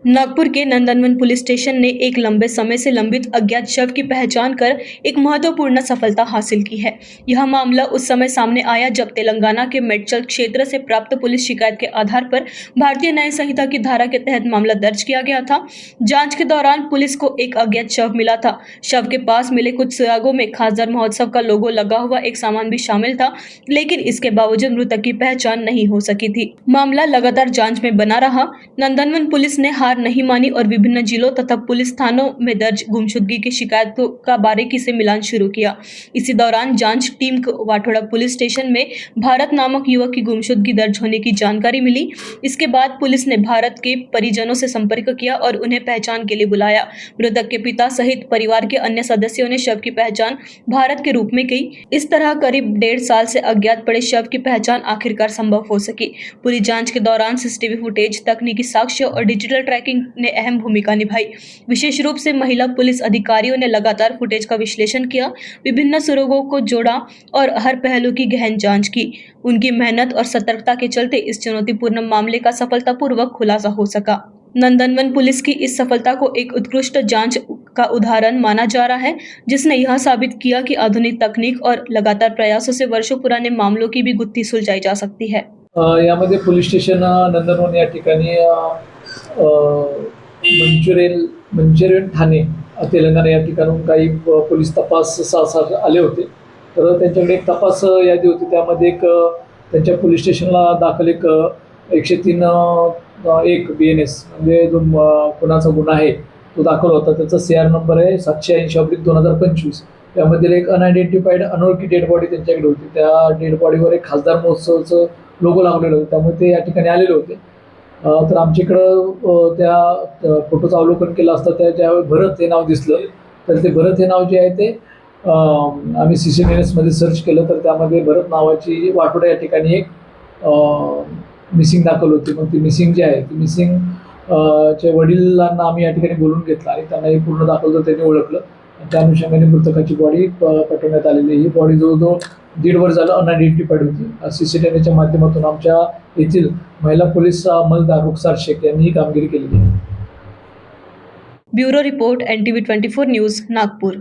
नागपुर के Nandanvan police station ने एक लंबे समय से लंबित अज्ञात शव की पहचान कर एक महत्वपूर्ण सफलता हासिल की है। यह मामला उस समय सामने आया जब तेलंगाना के मेडचल क्षेत्र से प्राप्त पुलिस शिकायत के आधार पर भारतीय न्याय संहिता की धारा के तहत मामला दर्ज किया गया था। जांच के दौरान पुलिस को एक अज्ञात शव मिला था। शव के पास मिले कुछ सुरागों में खासदार महोत्सव का लोगो लगा हुआ एक सामान भी शामिल था, लेकिन इसके बावजूद मृतक की पहचान नहीं हो सकी थी। मामला लगातार जांच में बना रहा। नंदनवन पुलिस ने हार नहीं मानी और विभिन्न जिलों तथा पुलिस थानों में दर्ज गुमशुदगी की शिकायतों का बारीकी से मिलान शुरू किया। इसी दौरान जांच टीम को वाठोड़ा पुलिस स्टेशन में भारत नामक युवक की गुमशुदगी दर्ज होने की जानकारी मिली। इसके बाद पुलिस ने भारत के परिजनों से संपर्क किया और उन्हें पहचान के लिए बुलाया। मृतक के पिता सहित परिवार के अन्य सदस्यों ने शव की पहचान भारत के रूप में की। इस तरह करीब 1.5 साल से अज्ञात पड़े शव की पहचान आखिरकार संभव हो सकी। पूरी जांच के दौरान सीसीटीवी फुटेज, तकनीकी साक्ष्य और डिजिटल ट्रैकिंग ने अहम भूमिका निभाई। विशेष रूप से महिला पुलिस अधिकारियों ने लगातार फुटेज का विश्लेषण किया, विभिन्न सुरागों को जोड़ा और हर पहलू की गहन जांच की। उनकी मेहनत और सतर्कता के चलते इस चुनौतीपूर्ण मामले का सफलतापूर्वक खुलासा हो सका। नंदनवन पुलिस की इस सफलता को एक उत्कृष्ट जांच का उदाहरण माना जा रहा है, जिसने यह साबित किया कि आधुनिक तकनीक और लगातार प्रयासों से वर्षों पुराने मामलों की भी गुत्थी सुलझाई जा सकती है। यामध्ये पोलीस स्टेशन नंदनवन या ठिकाणी मंचुरियन ठाणे तेलंगणा या ठिकाणून काही पोलीस तपास आले होते। तर त्यांच्याकडे एक तपास यादी होती, त्यामध्ये एक त्यांच्या पोलीस स्टेशनला दाखल एक 103-1 BNS म्हणजे जो खुनाचा गुन्हा आहे तो दाखल होता। त्याचा CR नंबर आहे 780/2025। त्यामध्ये एक अनआयडेंटिफाईड अनोळखी डेड बॉडी त्यांच्याकडे होती। त्या डेड बॉडीवर एक खासदार महोत्सवचं लोगो लागलेलं होतं, त्यामुळे ते या ठिकाणी आलेले होते। तर आमच्याकडं त्या फोटोचं अवलोकन केलं असता त्यावेळी भरत हे नाव दिसलं। तर ते भरत हे नाव जे आहे ते आम्ही CCTVमध्ये सर्च केलं, तर त्यामध्ये भरत नावाची वाठोडा या ठिकाणी एक मिसिंग दाखल होती। मग ती मिसिंग जी आहे ती मिसिंग च्या वडिलांना आम्ही या ठिकाणी बोलून घेतलं आणि त्यांना हे पूर्ण दाखवलं, त्यांनी ओळखलं। त्या अनुषंगाने मृतकाची बॉडी पाठवण्यात आलेली। ही बॉडी जवळजवळ 1.5 वर्ष झालं अनआयडेंटिफाईड होती। CCTVच्या माध्यमातून आमच्या येथील महिला पोलीस अंमलदार रुखसार शेख यांनी ही कामगिरी केलेली आहे। Bureau report NTV 24 news, Nagpur.